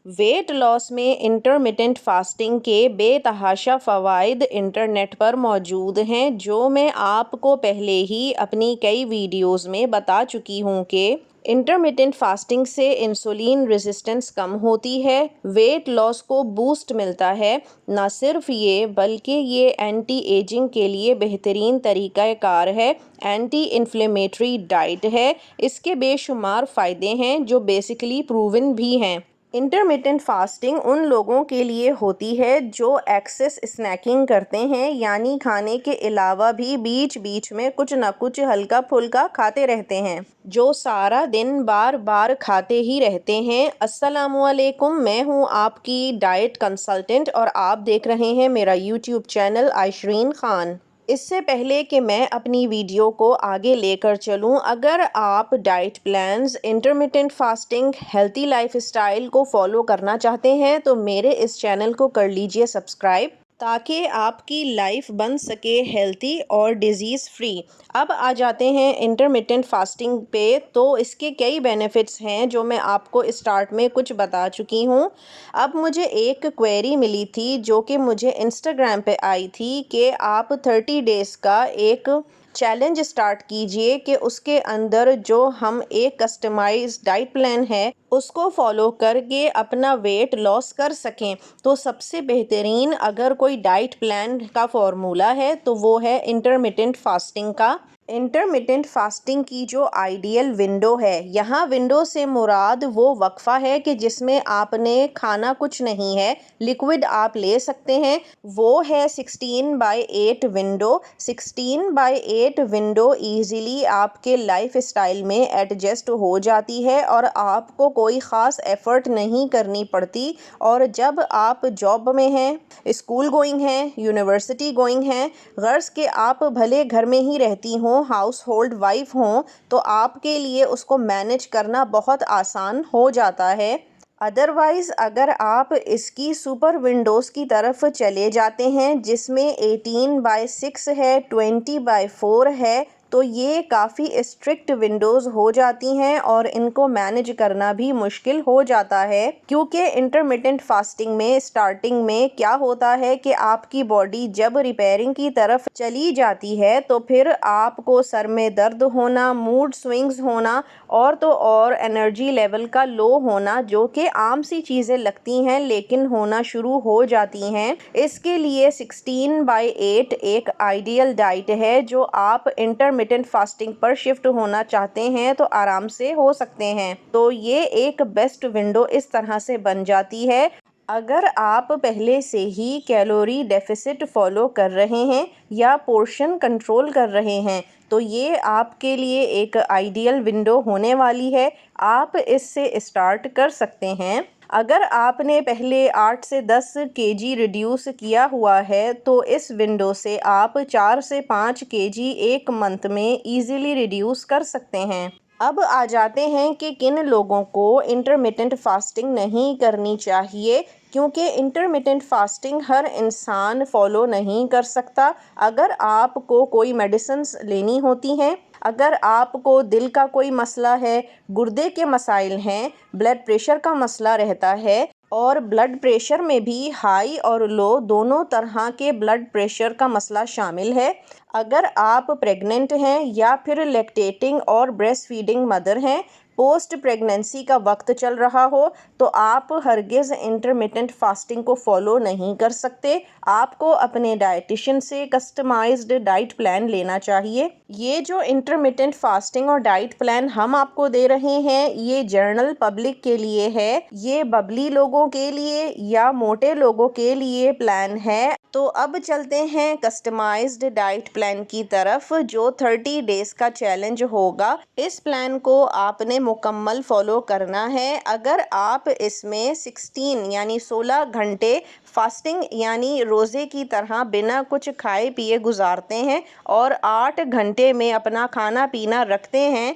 Weight loss में intermittent fasting के बेतहाशा फ़वाइद इंटरनेट पर मौजूद हैं, जो मैं आपको पहले ही अपनी कई वीडियोस में बता चुकी हूँ कि इंटरमिटेंट फास्टिंग से इंसुलिन रेजिस्टेंस कम होती है, वेट लॉस को बूस्ट मिलता है। न सिर्फ ये बल्कि ये एंटी एजिंग के लिए बेहतरीन तरीक़ाकार है, एंटी इन्फ्लेमेटरी डाइट है। इसके बेशुमार फ़ायदे हैं जो बेसिकली प्रूवन भी हैं। इंटरमिटेंट फास्टिंग उन लोगों के लिए होती है जो एक्सेस स्नैकिंग करते हैं, यानी खाने के अलावा भी बीच बीच में कुछ न कुछ हल्का फुल्का खाते रहते हैं, जो सारा दिन बार बार खाते ही रहते हैं। अस्सलामुअलैकुम, मैं हूँ आपकी डाइट कंसल्टेंट और आप देख रहे हैं मेरा यूट्यूब चैनल आयशरीन ख़ान। इससे पहले कि मैं अपनी वीडियो को आगे लेकर चलूं, अगर आप diet plans, intermittent fasting, healthy lifestyle को फॉलो करना चाहते हैं तो मेरे इस चैनल को कर लीजिए सब्सक्राइब, ताकि आपकी लाइफ बन सके हेल्थी और डिज़ीज़ फ्री। अब आ जाते हैं इंटरमिटेंट फास्टिंग पे। तो इसके कई बेनिफिट्स हैं जो मैं आपको स्टार्ट में कुछ बता चुकी हूँ। अब मुझे एक क्वेरी मिली थी जो कि मुझे इंस्टाग्राम पे आई थी कि आप 30 डेज़ का एक चैलेंज स्टार्ट कीजिए कि उसके अंदर जो हम एक कस्टमाइज डाइट प्लान है उसको फॉलो करके अपना वेट लॉस कर सकें। तो सबसे बेहतरीन अगर कोई डाइट प्लान का फॉर्मूला है तो वो है इंटरमिटेंट फास्टिंग का। इंटरमिटेंट फास्टिंग की जो आइडियल विंडो है, यहाँ विंडो से मुराद वो वक्फ़ा है कि जिसमें आपने खाना कुछ नहीं है, लिक्विड आप ले सकते हैं, वो है 16/8 विंडो। 16/8 विंडो ईज़िली आपके लाइफ स्टाइल में एडजस्ट हो जाती है और आपको कोई ख़ास एफ़र्ट नहीं करनी पड़ती। और जब आप जॉब में हैं, स्कूल गोइंग हैं, यूनिवर्सिटी गोइंग हैं, गर्ज़ के आप भले घर में ही रहती हों, हाउस होल्ड वाइफ हों, तो आपके लिए उसको मैनेज करना बहुत आसान हो जाता है। अदरवाइज़ अगर आप इसकी सुपर विंडोज़ की तरफ चले जाते हैं जिसमें 18/6 है, 20/4 है, तो ये काफ़ी स्ट्रिक्ट विंडोज़ हो जाती हैं और इनको मैनेज करना भी मुश्किल हो जाता है, क्योंकि इंटरमिटेंट फास्टिंग में स्टार्टिंग में क्या होता है कि आपकी बॉडी जब रिपेयरिंग की तरफ चली जाती है तो फिर आपको सर में दर्द होना, मूड स्विंग्स होना और तो और एनर्जी लेवल का लो होना, जो कि आम सी चीज़ें लगती हैं लेकिन होना शुरू हो जाती हैं। इसके लिए 16/8 एक आइडियल डाइट है। जो आप इंटरमिटेंट फास्टिंग पर शिफ्ट होना चाहते हैं तो आराम से हो सकते हैं। तो ये एक बेस्ट विंडो इस तरह से बन जाती है। अगर आप पहले से ही कैलोरी डेफिसिट फॉलो कर रहे हैं या पोर्शन कंट्रोल कर रहे हैं तो ये आपके लिए एक आइडियल विंडो होने वाली है। आप इससे स्टार्ट कर सकते हैं। अगर आपने पहले 8 से 10 केजी रिड्यूस किया हुआ है तो इस विंडो से आप 4 से 5 केजी एक मंथ में ईज़िली रिड्यूस कर सकते हैं। अब आ जाते हैं कि किन लोगों को इंटरमिटेंट फास्टिंग नहीं करनी चाहिए, क्योंकि इंटरमिटेंट फास्टिंग हर इंसान फॉलो नहीं कर सकता। अगर आपको कोई मेडिसिन्स लेनी होती हैं, अगर आपको दिल का कोई मसला है, गुर्दे के मसाइल हैं, ब्लड प्रेशर का मसला रहता है, और ब्लड प्रेशर में भी हाई और लो दोनों तरह के ब्लड प्रेशर का मसला शामिल है, अगर आप प्रेग्नेंट हैं या फिर लैक्टेटिंग और ब्रेस्ट फीडिंग मदर हैं, पोस्ट प्रेगनेंसी का वक्त चल रहा हो, तो आप हरगिज़ इंटरमिटेंट फास्टिंग को फॉलो नहीं कर सकते। आपको अपने डाइटिशियन से कस्टमाइज्ड डाइट प्लान लेना चाहिए। ये जो इंटरमिटेंट फास्टिंग और डाइट प्लान हम आपको दे रहे हैं, ये जनरल पब्लिक के लिए है, ये बबली लोगों के लिए या मोटे लोगों के लिए प्लान है। तो अब चलते हैं कस्टमाइज्ड डाइट प्लान की तरफ, जो 30 डेज़ का चैलेंज होगा। इस प्लान को आपने मुकम्मल फॉलो करना है। अगर आप इसमें 16 यानी 16 घंटे फास्टिंग यानी रोज़े की तरह बिना कुछ खाए पिए गुजारते हैं और 8 घंटे में अपना खाना पीना रखते हैं,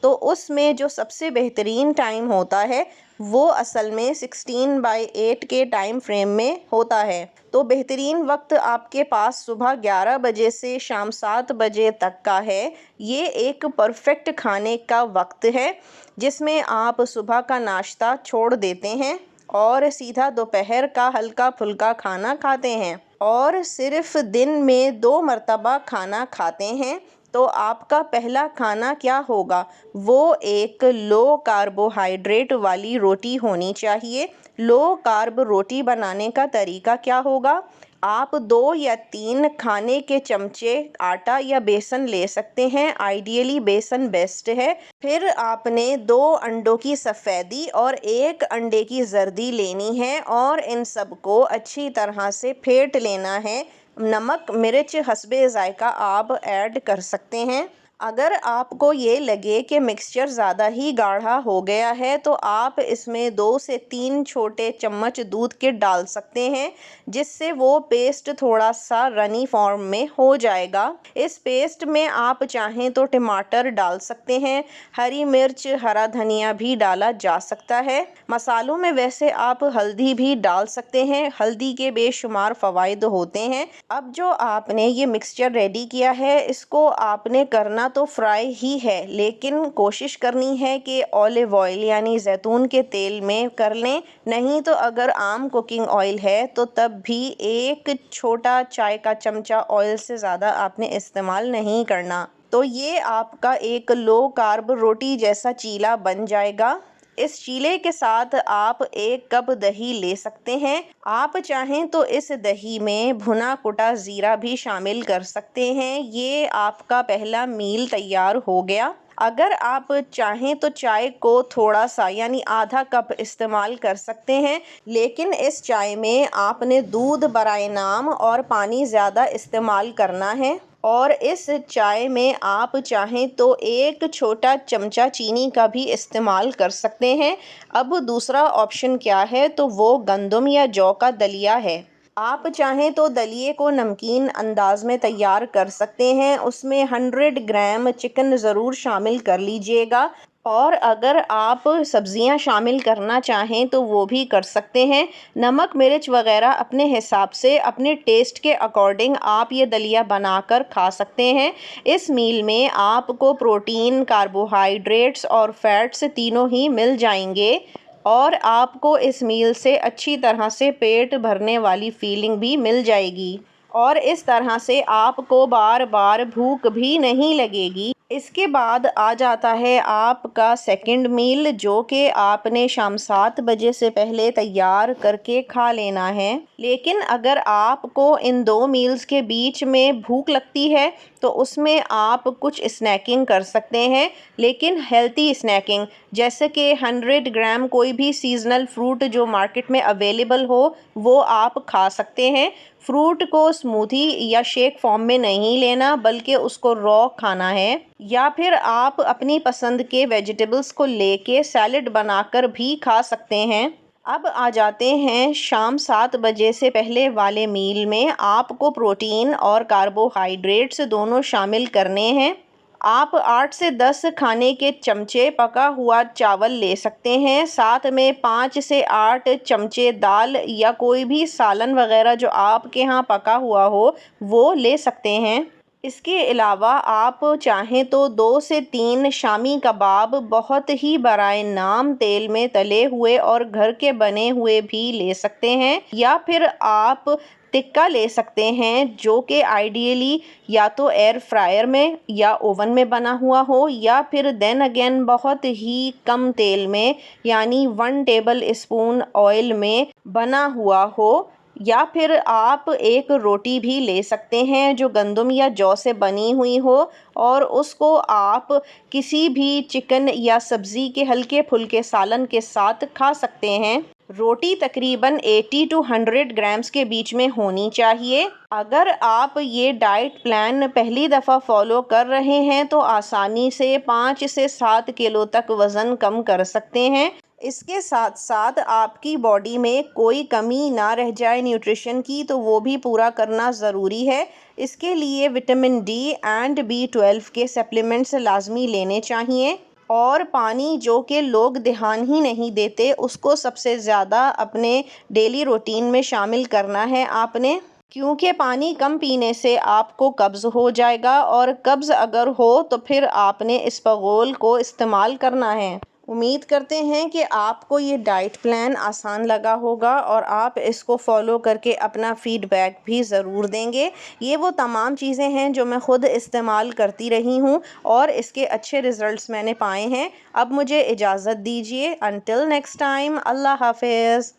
तो उसमें जो सबसे बेहतरीन टाइम होता है वो असल में 16/8 के टाइम फ्रेम में होता है। तो बेहतरीन वक्त आपके पास सुबह 11 बजे से शाम 7 बजे तक का है। ये एक परफेक्ट खाने का वक्त है जिसमें आप सुबह का नाश्ता छोड़ देते हैं और सीधा दोपहर का हल्का फुल्का खाना खाते हैं और सिर्फ दिन में 2 मर्तबा खाना खाते हैं, तो आपका पहला खाना क्या होगा? वो एक लो कार्बोहाइड्रेट वाली रोटी होनी चाहिए। लो कार्ब रोटी बनाने का तरीका क्या होगा? आप 2 या 3 खाने के चमचे आटा या बेसन ले सकते हैं। आइडियली बेसन बेस्ट है। फिर आपने 2 अंडों की सफ़ेदी और 1 अंडे की जर्दी लेनी है और इन सबको अच्छी तरह से फेंट लेना है। नमक मिर्च हस्बे ज़ायका आप ऐड कर सकते हैं। अगर आपको ये लगे कि मिक्सचर ज़्यादा ही गाढ़ा हो गया है तो आप इसमें 2 से 3 छोटे चम्मच दूध के डाल सकते हैं, जिससे वो पेस्ट थोड़ा सा रनी फॉर्म में हो जाएगा। इस पेस्ट में आप चाहें तो टमाटर डाल सकते हैं, हरी मिर्च हरा धनिया भी डाला जा सकता है। मसालों में वैसे आप हल्दी भी डाल सकते हैं। हल्दी के बेशुमार फ़वाइद होते हैं। अब जो आपने ये मिक्सचर रेडी किया है, इसको आपने करना तो फ्राई ही है, लेकिन कोशिश करनी है कि ऑलिव ऑयल यानी जैतून के तेल में कर लें। नहीं तो अगर आम कुकिंग ऑयल है तो तब भी 1 छोटा चाय का चमचा ऑयल से ज़्यादा आपने इस्तेमाल नहीं करना। तो ये आपका एक लो कार्ब रोटी जैसा चीला बन जाएगा। इस चीले के साथ आप 1 कप दही ले सकते हैं। आप चाहें तो इस दही में भुना कुटा ज़ीरा भी शामिल कर सकते हैं। ये आपका पहला मील तैयार हो गया। अगर आप चाहें तो चाय को थोड़ा सा यानी आधा कप इस्तेमाल कर सकते हैं, लेकिन इस चाय में आपने दूध बराए नाम और पानी ज़्यादा इस्तेमाल करना है। और इस चाय में आप चाहें तो 1 छोटा चमचा चीनी का भी इस्तेमाल कर सकते हैं। अब दूसरा ऑप्शन क्या है, तो वो गंदम या जौ का दलिया है। आप चाहें तो दलिए को नमकीन अंदाज में तैयार कर सकते हैं। उसमें 100 ग्राम चिकन ज़रूर शामिल कर लीजिएगा और अगर आप सब्ज़ियां शामिल करना चाहें तो वो भी कर सकते हैं। नमक मिर्च वगैरह अपने हिसाब से अपने टेस्ट के अकॉर्डिंग आप ये दलिया बनाकर खा सकते हैं। इस मील में आपको प्रोटीन, कार्बोहाइड्रेट्स और फैट्स तीनों ही मिल जाएंगे और आपको इस मील से अच्छी तरह से पेट भरने वाली फीलिंग भी मिल जाएगी और इस तरह से आपको बार बार भूख भी नहीं लगेगी। इसके बाद आ जाता है आपका सेकंड मील, जो कि आपने शाम 7 बजे से पहले तैयार करके खा लेना है। लेकिन अगर आपको इन 2 मील्स के बीच में भूख लगती है तो उसमें आप कुछ स्नैकिंग कर सकते हैं, लेकिन हेल्थी स्नैकिंग, जैसे कि 100 ग्राम कोई भी सीजनल फ्रूट जो मार्केट में अवेलेबल हो वो आप खा सकते हैं। फ्रूट को स्मूथी या शेक फॉर्म में नहीं लेना, बल्कि उसको रॉ खाना है। या फिर आप अपनी पसंद के वेजिटेबल्स को लेके सैलेड बनाकर भी खा सकते हैं। अब आ जाते हैं शाम 7 बजे से पहले वाले मील में। आपको प्रोटीन और कार्बोहाइड्रेट्स दोनों शामिल करने हैं। आप 8 से 10 खाने के चमचे पका हुआ चावल ले सकते हैं। साथ में 5 से 8 चमचे दाल या कोई भी सालन वगैरह जो आपके यहाँ पका हुआ हो वो ले सकते हैं। इसके अलावा आप चाहें तो 2 से 3 शामी कबाब बहुत ही बराए नाम तेल में तले हुए और घर के बने हुए भी ले सकते हैं। या फिर आप टिक्का ले सकते हैं, जो कि आइडियली या तो एयर फ्रायर में या ओवन में बना हुआ हो, या फिर देन अगेन बहुत ही कम तेल में यानी 1 टेबल स्पून ऑयल में बना हुआ हो। या फिर आप एक रोटी भी ले सकते हैं जो गंदम या जौ से बनी हुई हो और उसको आप किसी भी चिकन या सब्ज़ी के हल्के फुल्के सालन के साथ खा सकते हैं। रोटी तकरीबन 80 to 100 ग्राम्स के बीच में होनी चाहिए। अगर आप ये डाइट प्लान पहली दफ़ा फॉलो कर रहे हैं तो आसानी से 5 से 7 किलो तक वज़न कम कर सकते हैं। इसके साथ साथ आपकी बॉडी में कोई कमी ना रह जाए न्यूट्रिशन की, तो वो भी पूरा करना ज़रूरी है। इसके लिए विटामिन डी एंड B12 के सप्लीमेंट्स लाजमी लेने चाहिए और पानी, जो कि लोग ध्यान ही नहीं देते, उसको सबसे ज़्यादा अपने डेली रूटीन में शामिल करना है आपने, क्योंकि पानी कम पीने से आपको कब्ज़ हो जाएगा और कब्ज़ अगर हो तो फिर आपने इसबगोल को इस्तेमाल करना है। उम्मीद करते हैं कि आपको ये डाइट प्लान आसान लगा होगा और आप इसको फॉलो करके अपना फ़ीडबैक भी ज़रूर देंगे। ये वो तमाम चीज़ें हैं जो मैं ख़ुद इस्तेमाल करती रही हूँ और इसके अच्छे रिज़ल्ट्स मैंने पाए हैं। अब मुझे इजाज़त दीजिए। अनटिल नेक्स्ट टाइम, अल्लाह हाफ़िज़।